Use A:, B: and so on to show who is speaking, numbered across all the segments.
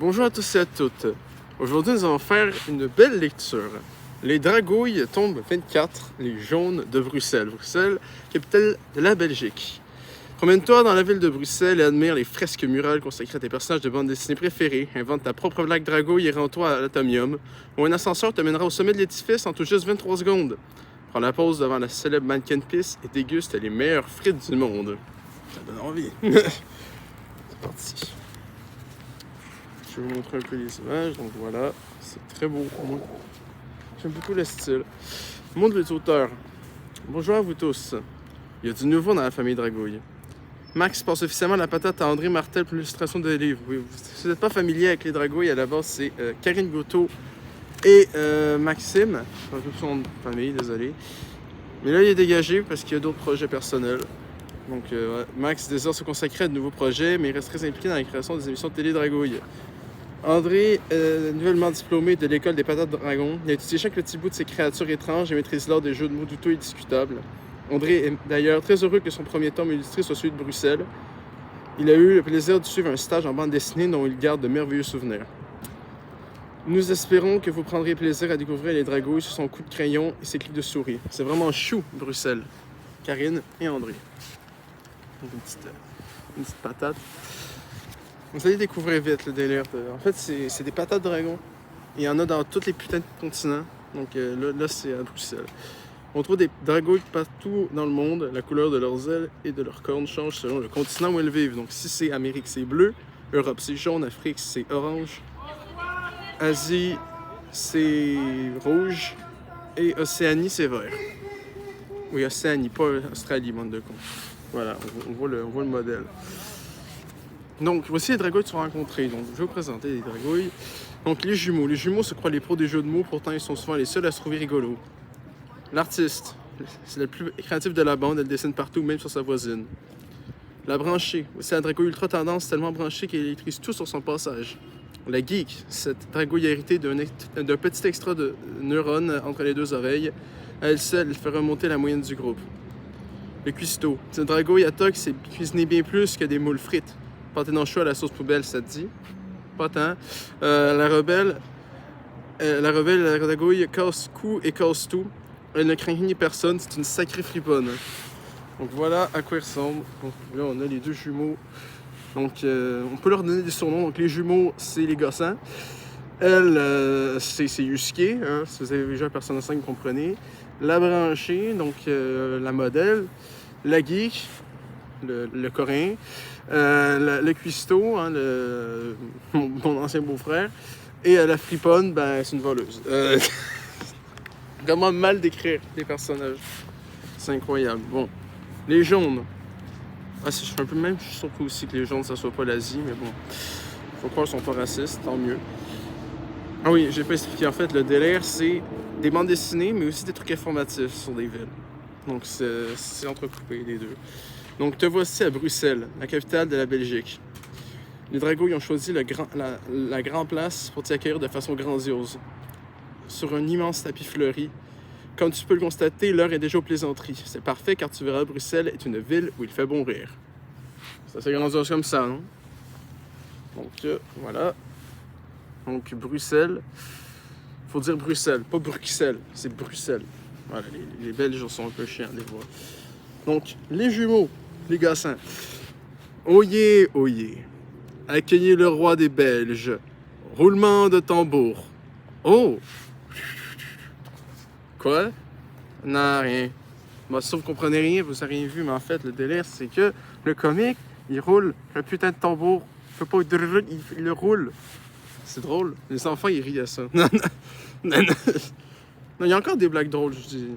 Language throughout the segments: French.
A: Bonjour à tous et à toutes. Aujourd'hui, nous allons faire une belle lecture. Les dragouilles tombent 24, les jaunes de Bruxelles. Bruxelles, capitale de la Belgique. Promène-toi dans la ville de Bruxelles et admire les fresques murales consacrées à tes personnages de bande dessinée préférés. Invente ta propre blague dragouille et rends-toi à l'atomium, où un ascenseur te mènera au sommet de l'édifice en tout juste 23 secondes. Prends la pause devant la célèbre mannequin piste et déguste les meilleures frites du monde. Ça donne envie. C'est parti. Je vais vous montrer un peu les images. Donc voilà, c'est très beau. Moi, j'aime beaucoup le style. Monde des auteurs. Bonjour à vous tous. Il y a du nouveau dans la famille Dragouille. Max passe officiellement la patate à André Martel pour l'illustration des livres. Oui, si vous n'êtes pas familier avec les Dragouilles, à la base, c'est Karine Gouteau et Maxime. Je ne sais pas son nom de famille, désolé. Mais là, il est dégagé parce qu'il y a d'autres projets personnels. Donc, Max désire se consacrer à de nouveaux projets, mais il reste très impliqué dans la création des émissions de télé Dragouille. André, nouvellement diplômé de l'école des patates dragons, il a étudié chaque petit bout de ces créatures étranges et maîtrise l'art des jeux de mots douteux et discutables. André est d'ailleurs très heureux que son premier tome illustré soit celui de Bruxelles. Il a eu le plaisir de suivre un stage en bande dessinée dont il garde de merveilleux souvenirs. Nous espérons que vous prendrez plaisir à découvrir les dragouilles sur son coup de crayon et ses clics de souris. C'est vraiment chou, Bruxelles. Karine et André. Donc une petite patate. Vous allez découvrir vite le délire. En fait, c'est des patates dragons. Il y en a dans tous les putains de continents. Donc là c'est à Bruxelles. On trouve des dragouilles partout dans le monde. La couleur de leurs ailes et de leurs cornes change selon le continent où elles vivent. Donc si c'est Amérique, c'est bleu. Europe, c'est jaune. Afrique, c'est orange. Asie, c'est rouge. Et Océanie, c'est vert. Oui, Océanie, pas Australie, bande de cons. Voilà, on voit le modèle. Donc, voici les dragouilles qui sont rencontrées. Donc, je vais vous présenter les dragouilles. Donc, les jumeaux. Les jumeaux se croient les pros des jeux de mots, pourtant ils sont souvent les seuls à se trouver rigolos. L'artiste. C'est le plus créatif de la bande, elle dessine partout, même sur sa voisine. La branchée. C'est la dragouille ultra tendance, tellement branchée qu'elle électrise tout sur son passage. La geek. Cette dragouille a hérité d'un petit extra de neurones entre les deux oreilles. À elle seule, elle fait remonter la moyenne du groupe. Le cuistot. Cette dragouille à toc, c'est cuisiner bien plus que des moules frites. Pâté dans le choix à la sauce poubelle, ça te dit? Pas tant. La rebelle, la dragouille casse cou et casse tout. Elle ne craint ni personne, c'est une sacrée friponne. Donc voilà à quoi ils ressemblent. Donc là, on a les deux jumeaux. Donc on peut leur donner des surnoms. Donc les jumeaux, c'est les gossants. Elle, c'est Yusuke. Hein, si vous avez déjà un Persona 5, vous comprenez. La branchée, donc la modèle. La geek, le coréen. Le cuistot, hein, mon ancien beau-frère. Et la friponne, ben, c'est une voleuse. Vraiment mal décrire les personnages. C'est incroyable. Bon, les jaunes. Ah, je suis un peu même surpris aussi que les jaunes, ça soit pas l'Asie, mais bon. Faut croire qu'ils sont pas racistes, tant mieux. Ah oui, j'ai pas expliqué. En fait, le délire, c'est des bandes dessinées, mais aussi des trucs informatifs sur des villes. Donc, c'est entrecoupé, les deux. Donc, te voici à Bruxelles, la capitale de la Belgique. Les dragouilles ont choisi la grande place pour t'y accueillir de façon grandiose. Sur un immense tapis fleuri. Comme tu peux le constater, l'heure est déjà aux plaisanteries. C'est parfait car tu verras, Bruxelles est une ville où il fait bon rire. C'est assez grandiose comme ça, non? Donc, voilà. Donc, Bruxelles. Faut dire Bruxelles, pas Bruxelles, c'est Bruxelles. Voilà, les Belges sont un peu chiants, des fois. Donc, les jumeaux, les gossins. Oyez, oyez. Accueillez le roi des Belges. Roulement de tambour. Oh! Quoi? Non, rien. Bon, si vous comprenez rien, vous n'avez rien vu, mais en fait, le délire, c'est que le comique, il roule un putain de tambour. Il fait pas il le roule. C'est drôle. Les enfants, ils rient à ça. Non, non, il y a encore des blagues drôles, je dis.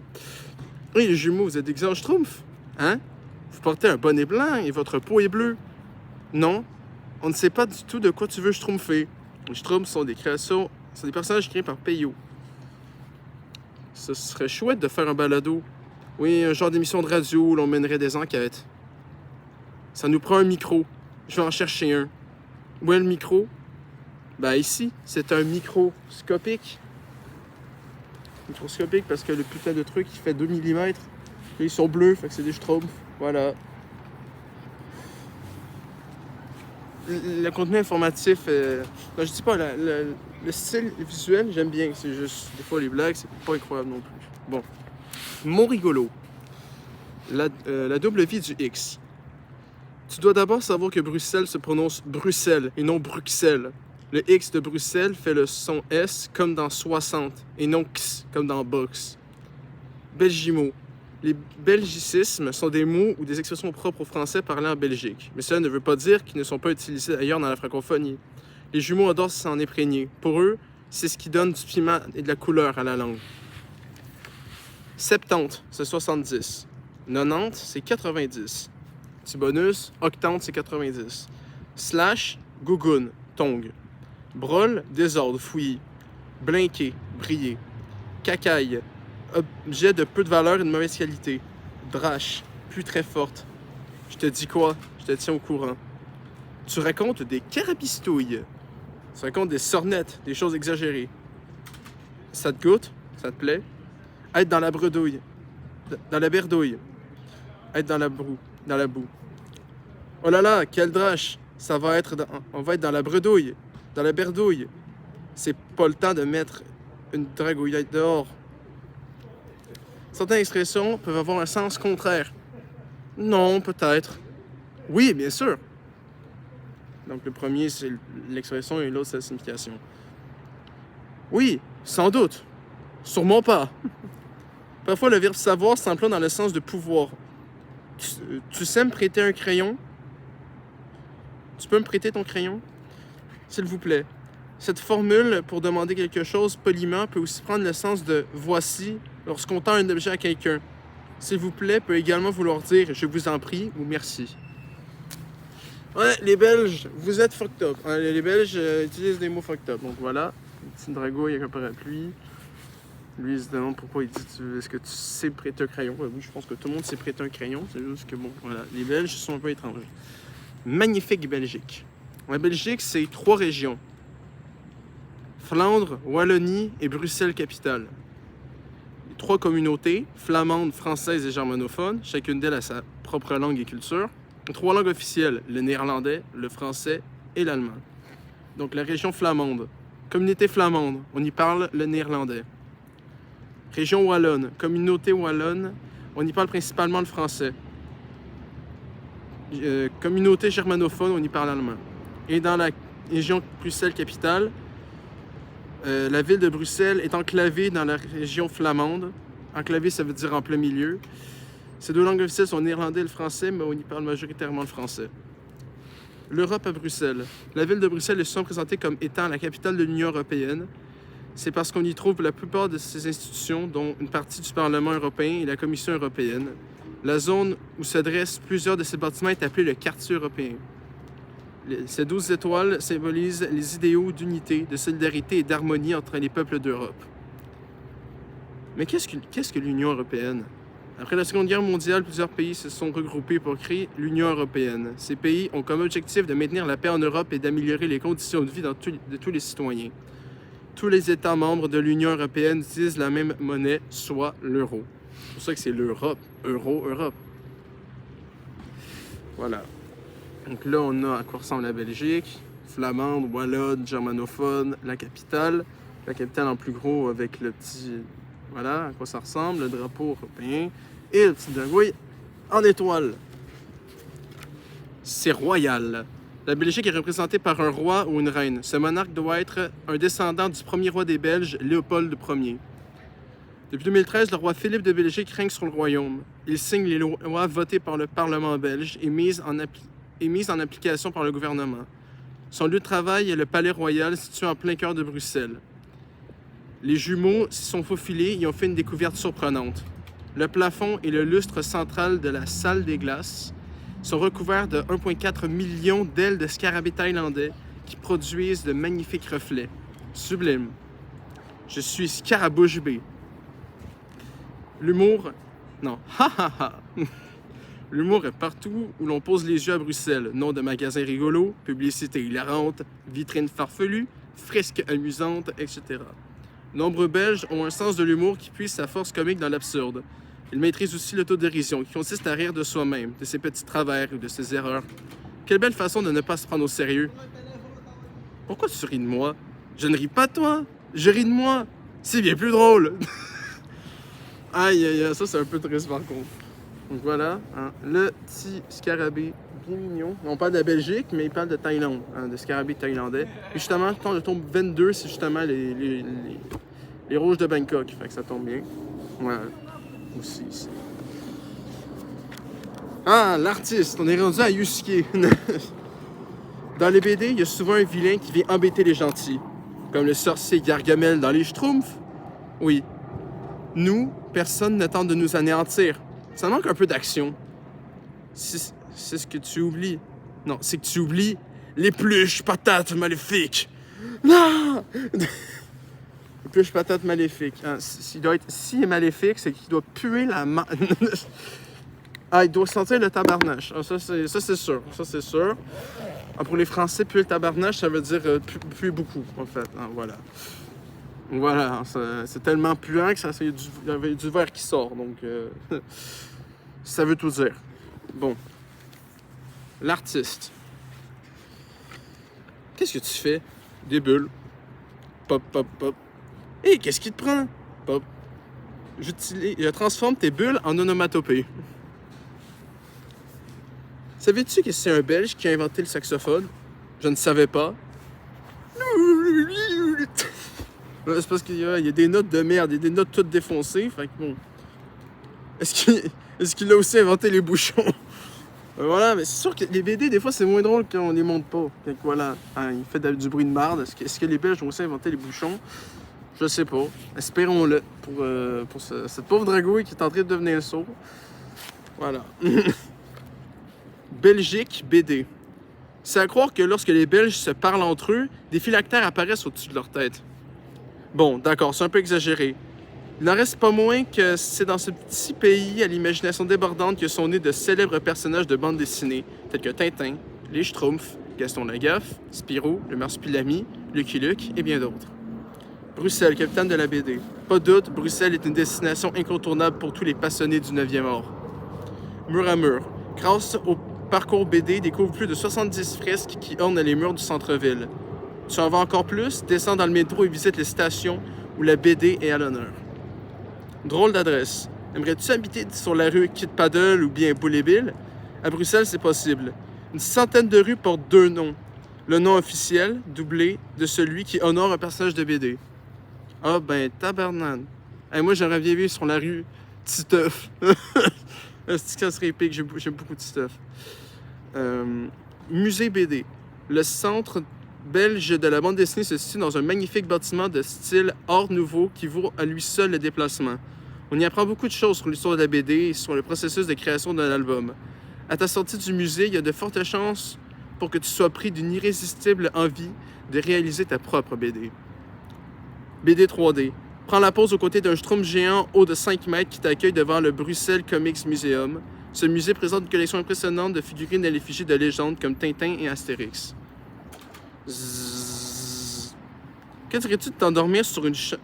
A: Oui, les jumeaux, vous êtes déguisés en schtroumpf? Hein? Vous portez un bonnet blanc et votre peau est bleue. Non, on ne sait pas du tout de quoi tu veux schtroumpfer. Les schtroumpfs sont des créations, sont des personnages créés par Peyo. Ce serait chouette de faire un balado. Oui, un genre d'émission de radio où l'on mènerait des enquêtes. Ça nous prend un micro. Je vais en chercher un. Où est le micro? Ben ici, c'est un microscopique. Microscopique parce que le putain de truc, il fait 2 mm. Ils sont bleus, fait que c'est des schtroumpfs. Voilà. le contenu informatif, non, je dis pas, le style visuel, j'aime bien. C'est juste, des fois, les blagues, c'est pas incroyable non plus. Bon. Mon rigolo. La double vie du X. Tu dois d'abord savoir que Bruxelles se prononce Bruxelles et non Bruxelles. Le X de Bruxelles fait le son S comme dans 60 et non X comme dans box. Belgimo. Les belgicismes sont des mots ou des expressions propres aux Français parlant en Belgique, mais cela ne veut pas dire qu'ils ne sont pas utilisés ailleurs dans la francophonie. Les jumeaux adorent s'en imprégner. Pour eux, c'est ce qui donne du piment et de la couleur à la langue. 70, c'est 70. 90, c'est 90. Petit bonus, octante, c'est 90. Slash, gougoune, tongue. Brol, désordre, fouillis. Blinquer, briller. Cacaille, objet de peu de valeur et de mauvaise qualité. Drache, plus très forte. Je te dis quoi? Je te tiens au courant. Tu racontes des carabistouilles. Tu racontes des sornettes, des choses exagérées. Ça te goûte? Ça te plaît? Être dans la bredouille. Dans la berdouille. Être dans la boue. Dans la boue. Oh là là, quel drache! On va être dans la bredouille. Dans la berdouille. C'est pas le temps de mettre une dragouillette dehors. Certaines expressions peuvent avoir un sens contraire. Non, peut-être. Oui, bien sûr. Donc le premier, c'est l'expression et l'autre, c'est la signification. Oui, sans doute. Sûrement pas. Parfois, le verbe savoir s'emploie dans le sens de pouvoir. Tu sais me prêter un crayon? Tu peux me prêter ton crayon? S'il vous plaît. Cette formule pour demander quelque chose poliment peut aussi prendre le sens de voici lorsqu'on tend un objet à quelqu'un. S'il vous plaît peut également vouloir dire je vous en prie ou merci. Ouais, les Belges, vous êtes fucked up. Les Belges utilisent des mots fucked up. Donc voilà, une petite dragouille avec un parapluie. Lui, il se demande pourquoi il dit est-ce que tu sais prêter un crayon? Oui, je pense que tout le monde sait prêter un crayon. C'est juste que bon, voilà, les Belges sont un peu étranges. Magnifique Belgique. La Belgique, c'est 3 régions. Flandre, Wallonie et Bruxelles-Capitale. Les 3 communautés, flamande, française et germanophone, chacune d'elles a sa propre langue et culture. 3 langues officielles, le néerlandais, le français et l'allemand. Donc la région flamande. Communauté flamande, on y parle le néerlandais. Région wallonne, communauté wallonne, on y parle principalement le français. Communauté germanophone, on y parle allemand. Et dans la région Bruxelles-Capitale, la ville de Bruxelles est enclavée dans la région flamande. Enclavée, ça veut dire en plein milieu. Ces 2 langues officielles sont le néerlandais et le français, mais on y parle majoritairement le français. L'Europe à Bruxelles. La ville de Bruxelles est souvent présentée comme étant la capitale de l'Union européenne. C'est parce qu'on y trouve la plupart de ces institutions, dont une partie du Parlement européen et la Commission européenne. La zone où se dressent plusieurs de ces bâtiments est appelée le quartier européen. Ces 12 étoiles symbolisent les idéaux d'unité, de solidarité et d'harmonie entre les peuples d'Europe. Mais qu'est-ce que l'Union européenne? Après la Seconde Guerre mondiale, plusieurs pays se sont regroupés pour créer l'Union européenne. Ces pays ont comme objectif de maintenir la paix en Europe et d'améliorer les conditions de vie de tous les citoyens. Tous les États membres de l'Union européenne utilisent la même monnaie, soit l'euro. C'est pour ça que c'est l'Europe. Euro-Europe. Voilà. Donc là, on a à quoi ressemble la Belgique. Flamande, wallonne, germanophone, la capitale. La capitale en plus gros avec le petit... Voilà à quoi ça ressemble, le drapeau européen. Et le petit dragouille en étoile. C'est royal. La Belgique est représentée par un roi ou une reine. Ce monarque doit être un descendant du premier roi des Belges, Léopold Ier. Depuis 2013, le roi Philippe de Belgique règne sur le royaume. Il signe les lois votées par le Parlement belge et mises en application par le gouvernement. Son lieu de travail est le Palais Royal, situé en plein cœur de Bruxelles. Les jumeaux s'y sont faufilés et ont fait une découverte surprenante. Le plafond et le lustre central de la salle des glaces sont recouverts de 1,4 million d'ailes de scarabées thaïlandais qui produisent de magnifiques reflets. Sublime. Je suis Scarabouche B. L'humour... Non. Ha ha ha. L'humour est partout où l'on pose les yeux à Bruxelles. Nom de magasins rigolos, publicité hilarante, vitrines farfelues, fresques amusantes, etc. Nombreux Belges ont un sens de l'humour qui puise sa force comique dans l'absurde. Ils maîtrisent aussi l'autodérision, qui consiste à rire de soi-même, de ses petits travers ou de ses erreurs. Quelle belle façon de ne pas se prendre au sérieux. Pourquoi tu ris de moi? Je ne ris pas de toi, je ris de moi. C'est bien plus drôle. Aïe, aïe, aïe, ça c'est un peu triste par contre. Donc voilà, hein, le petit scarabée bien mignon. On parle de la Belgique, mais il parle de Thaïlande, hein, de scarabée thaïlandais. Et justement, quand le tombe 22, c'est justement les rouges de Bangkok. Fait que ça tombe bien. Voilà. Aussi ici. Ah, l'artiste, on est rendu à Yusuke. Dans les BD, il y a souvent un vilain qui vient embêter les gentils. Comme le sorcier Gargamel dans les Schtroumpfs. Oui. Nous, personne ne tente de nous anéantir. Ça manque un peu d'action. C'est ce que tu oublies. Non, c'est que tu oublies l'épluche patate maléfique. Non! L'épluche patate maléfique. Hein, s'il est maléfique, c'est qu'il doit puer la Ah, il doit sentir le tabarnache. Ah, ça, c'est sûr. Ça, c'est sûr. Ah, pour les Français, puer le tabarnache, ça veut dire puer beaucoup, en fait. Ah, voilà. Voilà, c'est tellement puant que il y a du verre qui sort, donc ça veut tout dire. Bon, l'artiste. Qu'est-ce que tu fais? Des bulles. Pop, pop, pop. Hé, qu'est-ce qui te prend? Pop. Je transforme tes bulles en onomatopée. Savais-tu que c'est un Belge qui a inventé le saxophone? Je ne savais pas. C'est parce qu'il y a des notes de merde, il y a des notes toutes défoncées, fait que bon. Est-ce qu'il a aussi inventé les bouchons? Voilà, mais c'est sûr que les BD, des fois, c'est moins drôle quand on les monte pas. Donc voilà, hein, il fait du bruit de marde. Est-ce que les Belges ont aussi inventé les bouchons? Je sais pas. Espérons-le pour cette pauvre dragouille qui est en train de devenir sourd. Voilà. Belgique BD. C'est à croire que lorsque les Belges se parlent entre eux, des phylactères apparaissent au-dessus de leur tête. Bon, d'accord, c'est un peu exagéré. Il n'en reste pas moins que c'est dans ce petit pays à l'imagination débordante que sont nés de célèbres personnages de bande dessinée, tels que Tintin, les Schtroumpfs, Gaston Lagaffe, Spirou, le Marsupilami, Lucky Luke et bien d'autres. Bruxelles, capitale de la BD. Pas de doute, Bruxelles est une destination incontournable pour tous les passionnés du 9e art. Mur à mur. Grâce au parcours BD, découvre plus de 70 fresques qui ornent les murs du centre-ville. Tu en veux encore plus? Descends dans le métro et visite les stations où la BD est à l'honneur. Drôle d'adresse. Aimerais-tu habiter sur la rue Kit Paddle ou bien Boule-et-Bill? À Bruxelles, c'est possible. Une centaine de rues portent 2 noms. Le nom officiel, doublé, de celui qui honore un personnage de BD. Ah ben, tabarnane. Hey, moi, j'aimerais bien vivre sur la rue Titeuf. Ça serait épique, j'aime beaucoup Titeuf. Musée BD. Le centre belge de la bande dessinée se situe dans un magnifique bâtiment de style Art Nouveau qui vaut à lui seul le déplacement. On y apprend beaucoup de choses sur l'histoire de la BD et sur le processus de création d'un album. À ta sortie du musée, il y a de fortes chances pour que tu sois pris d'une irrésistible envie de réaliser ta propre BD. BD 3D. Prends la pause aux côtés d'un schtroumpf géant haut de 5 mètres qui t'accueille devant le Bruxelles Comics Museum. Ce musée présente une collection impressionnante de figurines à l'effigie de légendes comme Tintin et Astérix. Zzz. Que dirais-tu de t'endormir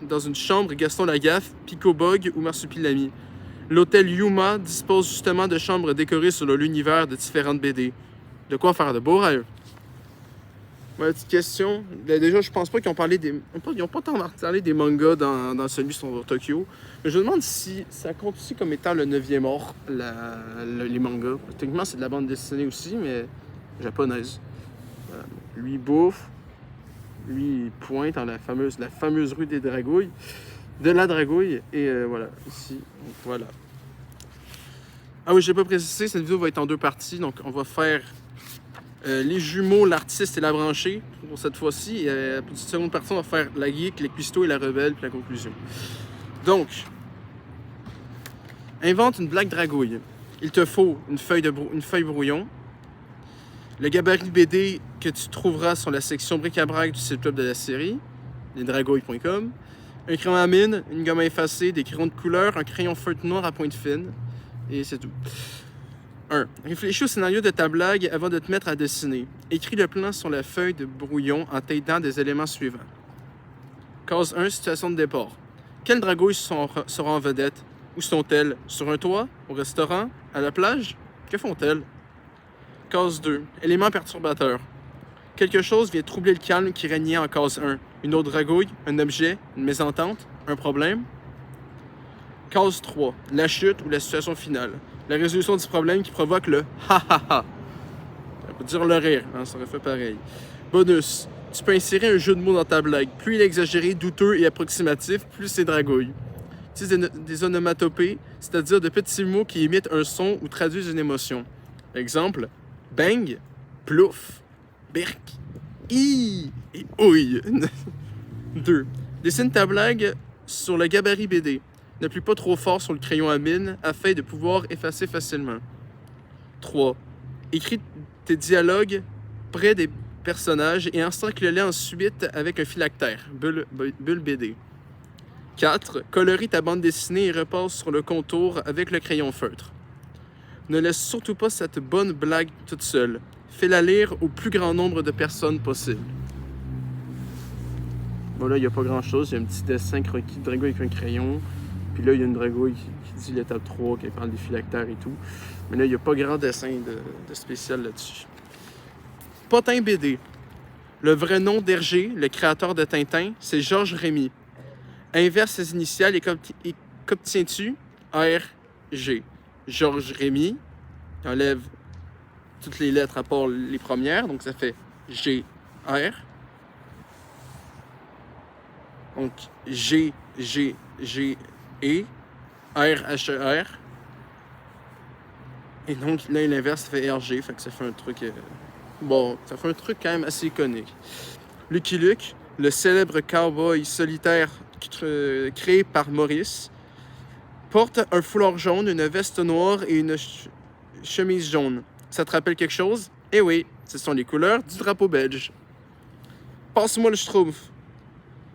A: dans une chambre Gaston Lagaffe, Pico Bog ou Marsupilami? L'hôtel Yuma dispose justement de chambres décorées selon l'univers de différentes BD. De quoi faire de beaux rêves. Ouais, petite question. Déjà, je pense pas qu'ils ont parlé des... Ils ont pas tant parlé des mangas dans celui sur Tokyo. Mais je me demande si ça compte aussi comme étant le 9e art, les mangas. Techniquement, c'est de la bande dessinée aussi, mais japonaise. Voilà. Lui, il bouffe. Lui, il pointe dans la fameuse rue des Dragouilles. De la Dragouille. Et voilà, ici. Donc, voilà. Ah oui, je n'ai pas précisé, cette vidéo va être en 2 parties. Donc, on va faire les jumeaux, l'artiste et la branchée pour cette fois-ci. Et pour cette seconde partie, on va faire la geek, les cuistots et la rebelle, puis la conclusion. Donc, invente une blague dragouille. Il te faut une feuille brouillon, le gabarit BD que tu trouveras sur la section bric-à-brac du site web de la série, lesdragouilles.com, un crayon à mine, une gomme à effacer, des crayons de couleur, un crayon feutre noir à pointe fine, et c'est tout. 1. Réfléchis au scénario de ta blague avant de te mettre à dessiner. Écris le plan sur la feuille de brouillon en t'aidant des éléments suivants. Case 1, situation de départ. Quelles dragouilles seront en vedette? Où sont-elles? Sur un toit? Au restaurant? À la plage? Que font-elles? Case 2. Élément perturbateur. Quelque chose vient troubler le calme qui régnait en case 1. Une autre dragouille, un objet, une mésentente, un problème. Case 3. La chute ou la situation finale. La résolution du problème qui provoque le ha-ha-ha. Ça peut dire le rire, hein, ça aurait fait pareil. Bonus. Tu peux insérer un jeu de mots dans ta blague. Plus il est exagéré, douteux et approximatif, plus c'est dragouille. Utilise des onomatopées, c'est-à-dire de petits mots qui imitent un son ou traduisent une émotion. Exemple, bang, plouf, birk, i et ouille. 2. Dessine ta blague sur le gabarit BD. N'appuie pas trop fort sur le crayon à mine afin de pouvoir effacer facilement. 3. Écris tes dialogues près des personnages et encercle-les ensuite avec un phylactère, bulle BD. 4. Colorie ta bande dessinée et repasse sur le contour avec le crayon feutre. Ne laisse surtout pas cette bonne blague toute seule. Fais-la lire au plus grand nombre de personnes possible. Bon, là, il n'y a pas grand-chose. Il y a un petit dessin croquis de dragouille avec un crayon. Puis là, il y a une dragouille qui dit l'étape 3, qui parle des phylactères et tout. Mais là, il n'y a pas grand dessin de spécial là-dessus. Potin BD. Le vrai nom d'Hergé, le créateur de Tintin, c'est Georges Rémy. Inverse ses initiales et qu'obtiens-tu? R-G. Georges Rémy. Enlève toutes les lettres à part les premières, donc ça fait G-R. Donc G-G-G-E. R-H-E-R. Et donc là, l'inverse, ça fait R-G, fait que ça fait un truc... Bon, ça fait un truc quand même assez iconique. Lucky Luke, le célèbre cowboy solitaire créé par Maurice, porte un foulard jaune, une veste noire et une chemise jaune. Ça te rappelle quelque chose? Eh oui, ce sont les couleurs du drapeau belge. Passe-moi le schtroumpf.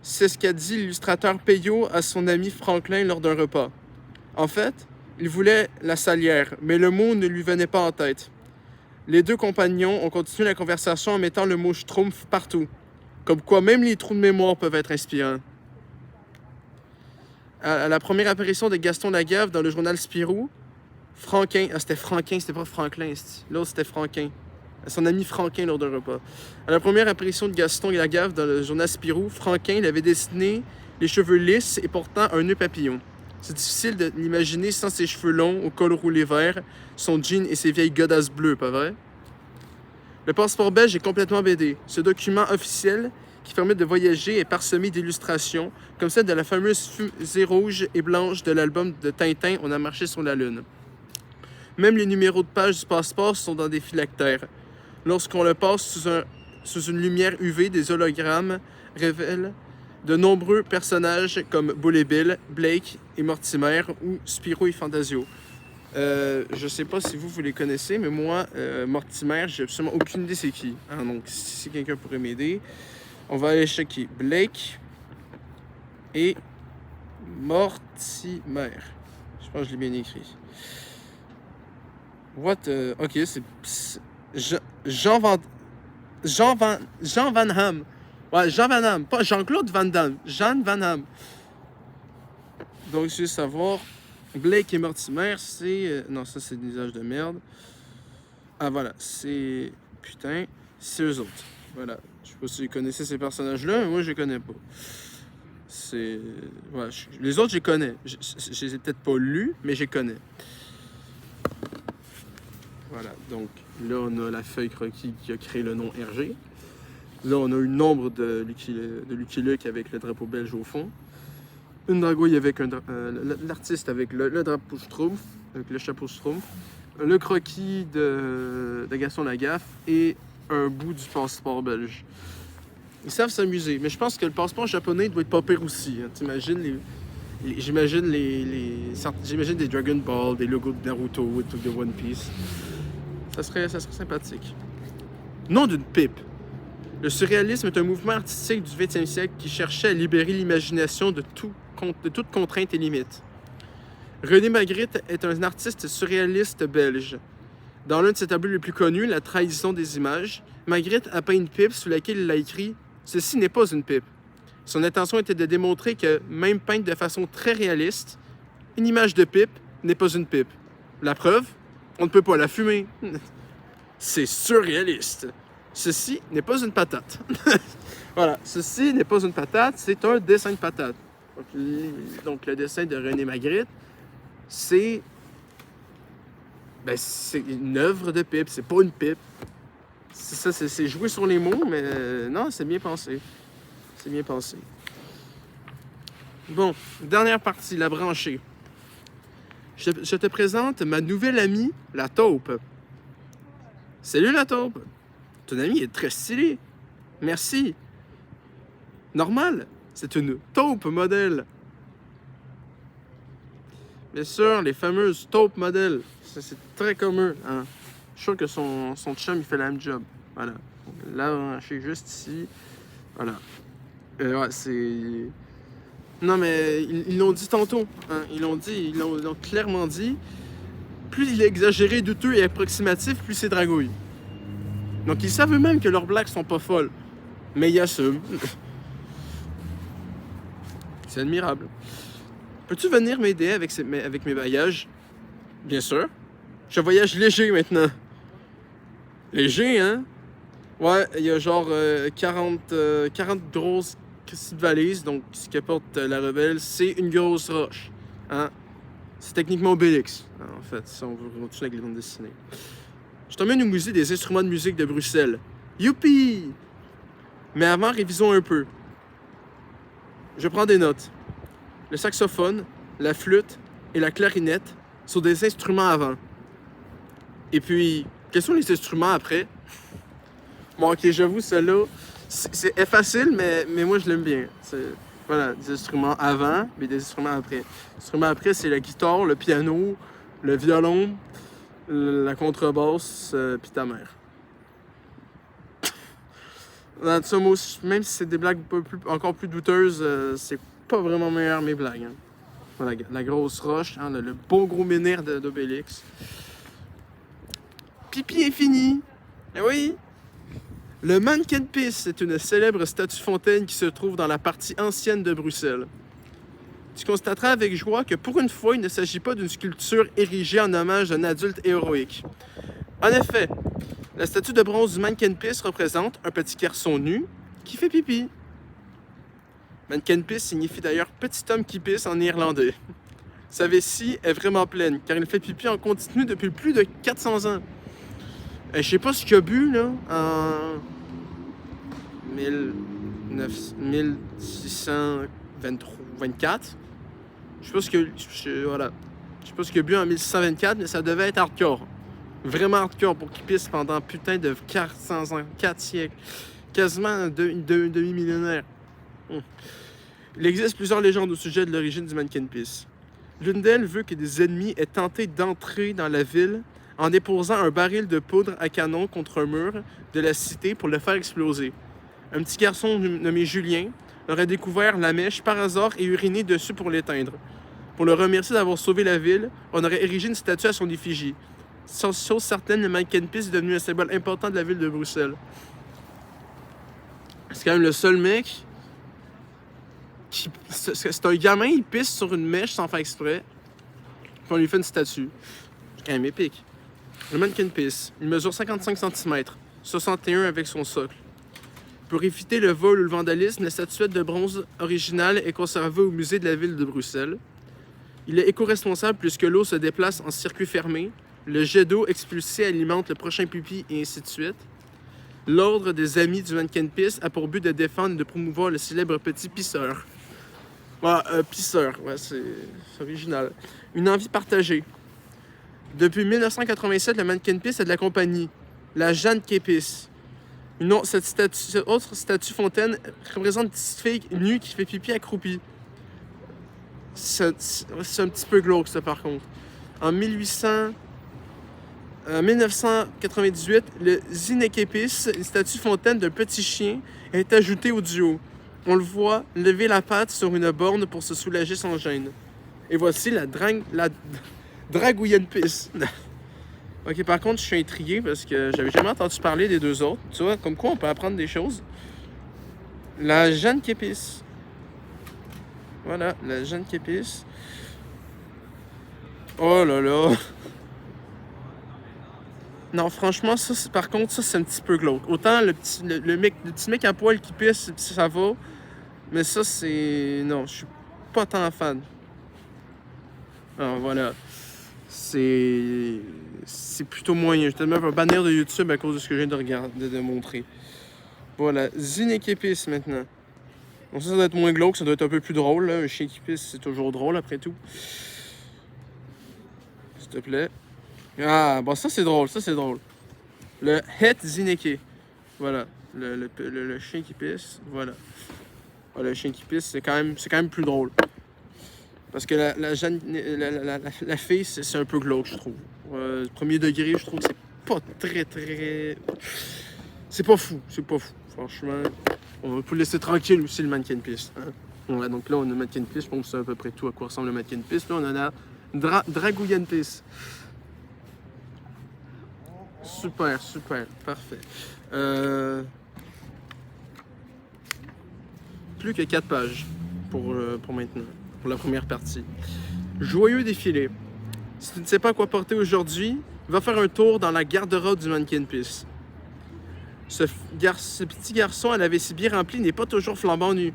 A: C'est ce qu'a dit l'illustrateur Peyo à son ami Franklin lors d'un repas. En fait, il voulait la salière, mais le mot ne lui venait pas en tête. Les deux compagnons ont continué la conversation en mettant le mot schtroumpf partout. Comme quoi même les trous de mémoire peuvent être inspirants. À la première apparition de Gaston Lagaffe dans le journal Spirou, Franquin... Ah, c'était Franquin, c'était pas Franklin. L'autre, c'était Franquin. Son ami Franquin lors d'un repas. À la première apparition de Gaston Lagaffe dans le journal Spirou, Franquin il avait dessiné les cheveux lisses et portant un nœud papillon. C'est difficile de l'imaginer sans ses cheveux longs, au col roulé vert, son jean et ses vieilles godasses bleues, pas vrai? Le passeport belge est complètement BD. Ce document officiel qui permet de voyager est parsemé d'illustrations, comme celle de la fameuse fusée rouge et blanche de l'album de Tintin « On a marché sur la Lune ». Même les numéros de page du passeport sont dans des phylactères. Lorsqu'on le passe sous une lumière UV, des hologrammes révèlent de nombreux personnages comme Bull et Bill, Blake et Mortimer ou Spirou et Fantasio. Je sais pas si vous les connaissez, mais moi, Mortimer, j'ai absolument aucune idée c'est qui. Hein, donc, si quelqu'un pourrait m'aider, on va aller checker Blake et Mortimer. Je pense que je l'ai bien écrit. Ok, c'est Jean Van Hamme. Ouais, Jean Van Hamme, pas Jean-Claude Van Damme, Jean Van Hamme. Donc, je veux savoir, Blake et Mortimer, c'est... non, ça, c'est des visages de merde. Ah, voilà, c'est... Putain, c'est eux autres. Voilà, je sais pas si vous connaissez ces personnages-là, mais moi, je les connais pas. C'est... Ouais, les autres, je les connais. Je les ai peut-être pas lus, mais je les connais. Voilà, donc là, on a la feuille croquis qui a créé le nom Hergé. Là, on a eu nombre de Lucky Luke avec le drapeau belge au fond. Une dragouille avec l'artiste avec le drapeau Schtroumpf, avec le chapeau Schtroumpf. Le croquis de Gaston Lagaffe et un bout du passeport belge. Ils savent s'amuser, mais je pense que le passeport japonais doit être pas pire aussi. Hein. T'imagines j'imagine des Dragon Ball, des logos de Naruto et tout de One Piece. Ça serait sympathique. Nom d'une pipe. Le surréalisme est un mouvement artistique du 20e siècle qui cherchait à libérer l'imagination de toute contrainte et limite. René Magritte est un artiste surréaliste belge. Dans l'un de ses tableaux les plus connus, La trahison des images, Magritte a peint une pipe sous laquelle il a écrit « Ceci n'est pas une pipe ». Son intention était de démontrer que, même peinte de façon très réaliste, une image de pipe n'est pas une pipe. La preuve, on ne peut pas la fumer. C'est surréaliste. Ceci n'est pas une patate. Voilà, ceci n'est pas une patate, c'est un dessin de patate. Donc le dessin de René Magritte, c'est une œuvre de pipe, c'est pas une pipe. C'est jouer sur les mots, mais non, c'est bien pensé. C'est bien pensé. Bon, dernière partie, la branchée. Je te présente ma nouvelle amie, la taupe. Salut la taupe. Ton amie est très stylée. Merci. Normal, c'est une taupe modèle. Bien sûr, les fameuses taupes modèles. Ça, c'est très commun. Hein? Je suis sûr que son chum, il fait le même job. Voilà. Là, je suis juste ici. Voilà. Ouais, c'est... Non, mais ils l'ont dit tantôt. Hein? Ils l'ont clairement dit. Plus il est exagéré, douteux et approximatif, plus c'est dragouille. Donc, ils savent eux-mêmes que leurs blagues sont pas folles. Mais ils assument. C'est admirable. Peux-tu venir m'aider avec mes bagages? Bien sûr. Je voyage léger maintenant. Léger, hein? Ouais, il y a genre 40 grosses valises. Donc, ce que porte la rebelle, c'est une grosse roche. Hein? C'est techniquement Obélix, en fait, si on veut continuer avec les bandes dessinées. Je t'emmène au musée des instruments de musique de Bruxelles. Youpi! Mais avant, révisons un peu. Je prends des notes. Le saxophone, la flûte et la clarinette sont des instruments avant. Et puis, quels sont les instruments après? Bon, ok, j'avoue, celle-là, c'est facile, mais moi, je l'aime bien. Voilà, des instruments avant, mais des instruments après. Les instruments après, c'est la guitare, le piano, le violon, la contrebasse, puis ta mère. Dans ça, moi aussi, même si c'est des blagues encore plus douteuses, c'est pas vraiment meilleur mes blagues. Hein. Voilà, la grosse roche, hein, le bon gros menhir d'Obélix. Pipi infini! Eh oui! Le Mannequin Pis est une célèbre statue fontaine qui se trouve dans la partie ancienne de Bruxelles. Tu constateras avec joie que pour une fois, il ne s'agit pas d'une sculpture érigée en hommage d'un adulte héroïque. En effet, la statue de bronze du Mannequin Pis représente un petit garçon nu qui fait pipi. Mannequin Pis signifie d'ailleurs petit homme qui pisse en irlandais. Sa vessie est vraiment pleine car il fait pipi en continu depuis plus de 400 ans. Je sais pas ce qu'il a bu là en 1624. Je sais pas ce que voilà. Je sais pas ce qu'il a bu en 1624, mais ça devait être hardcore. Vraiment hardcore pour qu'il pisse pendant putain de 400 ans, 4 siècles. Quasiment un demi-millénaire. Il existe plusieurs légendes au sujet de l'origine du Mannequin Pis. L'une d'elles veut que des ennemis aient tenté d'entrer dans la ville en déposant un baril de poudre à canon contre un mur de la cité pour le faire exploser. Un petit garçon nommé Julien aurait découvert la mèche par hasard et uriné dessus pour l'éteindre. Pour le remercier d'avoir sauvé la ville, on aurait érigé une statue à son effigie. Sans chose certaine, le Mannequin Pis est devenu un symbole important de la ville de Bruxelles. C'est quand même le seul mec qui... C'est un gamin, il pisse sur une mèche sans faire exprès, puis on lui fait une statue. C'est quand même épique. Le Mannequin Pis, il mesure 55 cm, 61 avec son socle. Pour éviter le vol ou le vandalisme, la statuette de bronze originale est conservée au musée de la ville de Bruxelles. Il est éco-responsable puisque l'eau se déplace en circuit fermé, le jet d'eau expulsé alimente le prochain pipi et ainsi de suite. L'ordre des amis du Mannequin Pis a pour but de défendre et de promouvoir le célèbre petit pisseur. Pisseur, ouais, c'est original. Une envie partagée. Depuis 1987, le Mannequin Pis a de la compagnie, la Jeanne Képis. Cette autre statue fontaine représente une petite fille nue qui fait pipi accroupie. C'est un petit peu glauque, ça, par contre. En 1998, le Zineképis, une statue fontaine d'un petit chien, est ajoutée au duo. On le voit lever la patte sur une borne pour se soulager sans gêne. Et voici la Dragouillenne Pis. Ok, par contre, je suis intrigué parce que j'avais jamais entendu parler des deux autres. Tu vois, comme quoi on peut apprendre des choses. La Jeanne Képis. Voilà, la Jeanne Képis. Oh là là. Non, franchement, par contre, ça, c'est un petit peu glauque. Autant le petit mec à poil qui pisse, ça va. Mais ça, c'est... Non, je suis pas tant fan. Alors, voilà. C'est plutôt moyen. Je te mets un bannir de YouTube à cause de ce que je viens de regarder, de montrer. Voilà. Zineképis, maintenant. Donc ça doit être moins glauque, ça doit être un peu plus drôle. Là. Un chien qui pisse, c'est toujours drôle, après tout. S'il te plaît. Ah, bon, ça, c'est drôle. Ça, c'est drôle. Le Het Zineke. Voilà. Le chien qui pisse. Voilà. Voilà, le chien qui pisse, c'est quand même plus drôle. Parce que la fille, c'est un peu glauque, je trouve. Premier degré, je trouve que c'est pas très... C'est pas fou. Franchement, on peut laisser tranquille aussi le mannequin pisse. Hein? Ouais, donc là, on a le mannequin pisse. Je pense que c'est à peu près tout à quoi ressemble le mannequin pisse. Là, on a la Dragouillane pisse. Super, parfait. Plus que 4 pages pour maintenant, pour la première partie. Joyeux défilé. Si tu ne sais pas quoi porter aujourd'hui, va faire un tour dans la garde-robe du mannequin pisse. Ce petit garçon à la vessie bien remplie n'est pas toujours flambant nu.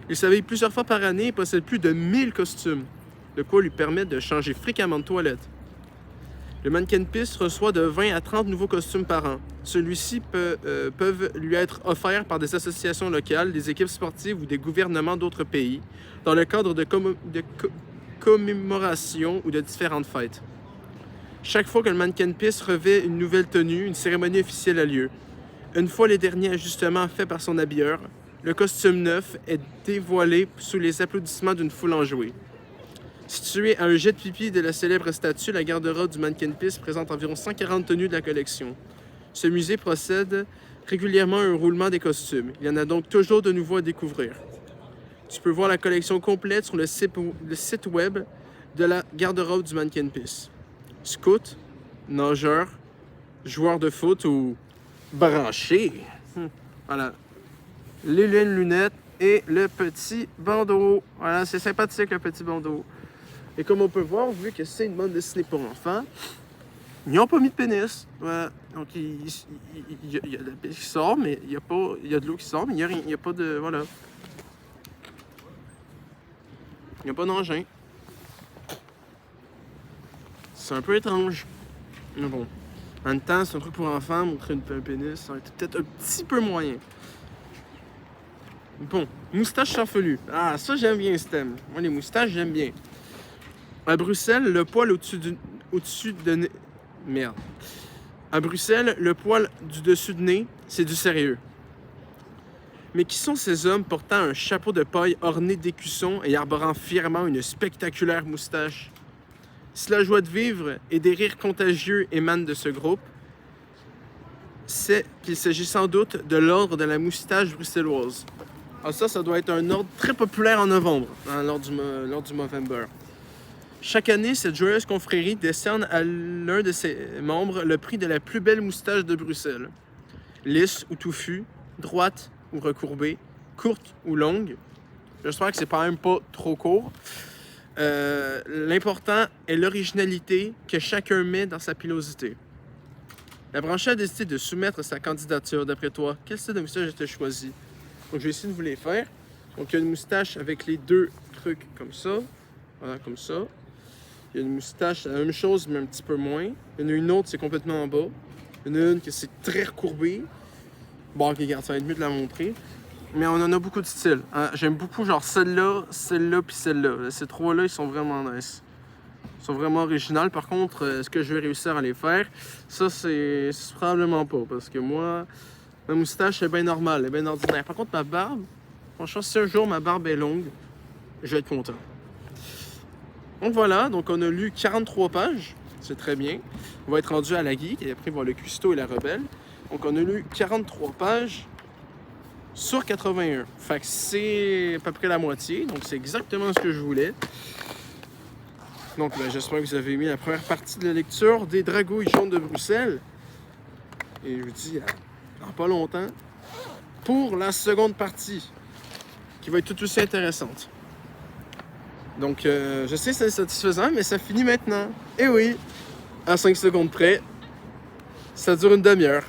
A: Il s'habille plusieurs fois par année et possède plus de 1000 costumes, de quoi lui permettre de changer fréquemment de toilette. Le mannequin pisse reçoit de 20 à 30 nouveaux costumes par an. Ceux-ci peuvent lui être offerts par des associations locales, des équipes sportives ou des gouvernements d'autres pays, dans le cadre de commémorations ou de différentes fêtes. Chaque fois que le mannequin pisse revêt une nouvelle tenue, une cérémonie officielle a lieu. Une fois les derniers ajustements faits par son habilleur, le costume neuf est dévoilé sous les applaudissements d'une foule enjouée. Situé à un jet de pipi de la célèbre statue, la garde-robe du mannequin pisse présente environ 140 tenues de la collection. Ce musée procède régulièrement à un roulement des costumes. Il y en a donc toujours de nouveaux à découvrir. Tu peux voir la collection complète sur le site web de la garde-robe du mannequin pisse. Scout, nageur, joueur de foot ou branché. Voilà. Les lunettes et le petit bandeau. Voilà, c'est sympathique le petit bandeau. Et comme on peut voir, vu que c'est une bande dessinée pour enfants, ils n'ont pas mis de pénis. Ouais. Donc il y a de la pénis qui sort, mais il y a de l'eau qui sort, mais il n'y a pas de... Voilà. Il n'y a pas d'engin. C'est un peu étrange. Mais bon. En même temps, c'est un truc pour enfants, montrer un pénis, ça aurait été peut-être un petit peu moyen. Bon, moustache farfelue. Ah, ça j'aime bien ce thème. Moi, les moustaches, j'aime bien. À Bruxelles, le poil au-dessus de... Merde. À Bruxelles, le poil du dessus de nez, c'est du sérieux. Mais qui sont ces hommes portant un chapeau de paille orné d'écussons et arborant fièrement une spectaculaire moustache? Si la joie de vivre et des rires contagieux émanent de ce groupe, c'est qu'il s'agit sans doute de l'ordre de la moustache bruxelloise. Alors ça doit être un ordre très populaire en novembre, hein, lors du Movember. Chaque année, cette joyeuse confrérie décerne à l'un de ses membres le prix de la plus belle moustache de Bruxelles. Lisse ou touffue, droite ou recourbée, courte ou longue. J'espère que c'est quand même pas trop court. L'important est l'originalité que chacun met dans sa pilosité. La branchée a décidé de soumettre sa candidature. D'après toi, quel style de moustache a-t-elle choisi? Donc, je vais essayer de vous les faire. Donc, il y a une moustache avec les deux trucs comme ça. Voilà, comme ça. Il y a une moustache, la même chose, mais un petit peu moins. Il y en a une autre, c'est complètement en bas. Il y en a une qui c'est très recourbé. Bon, ok, regarde, ça va être mieux de la montrer. Mais on en a beaucoup de styles. Hein? J'aime beaucoup genre celle-là, puis celle-là. Ces trois-là, ils sont vraiment nice. Ils sont vraiment originales. Par contre, est-ce que je vais réussir à les faire? Ça, c'est probablement pas. Parce que moi, ma moustache est bien normale, elle est bien ordinaire. Par contre, ma barbe, franchement, si un jour ma barbe est longue, je vais être content. Donc voilà, donc on a lu 43 pages. C'est très bien. On va être rendu à la geek et après, voir le cuistot et la rebelle. Donc on a lu 43 pages sur 81. Fait que c'est à peu près la moitié. Donc c'est exactement ce que je voulais. Donc j'espère que vous avez aimé la première partie de la lecture des Dragouilles jaunes de Bruxelles. Et je vous dis dans pas longtemps pour la seconde partie qui va être tout aussi intéressante. Donc je sais que c'est satisfaisant, mais ça finit maintenant. Et oui, à 5 secondes près. Ça dure une demi-heure.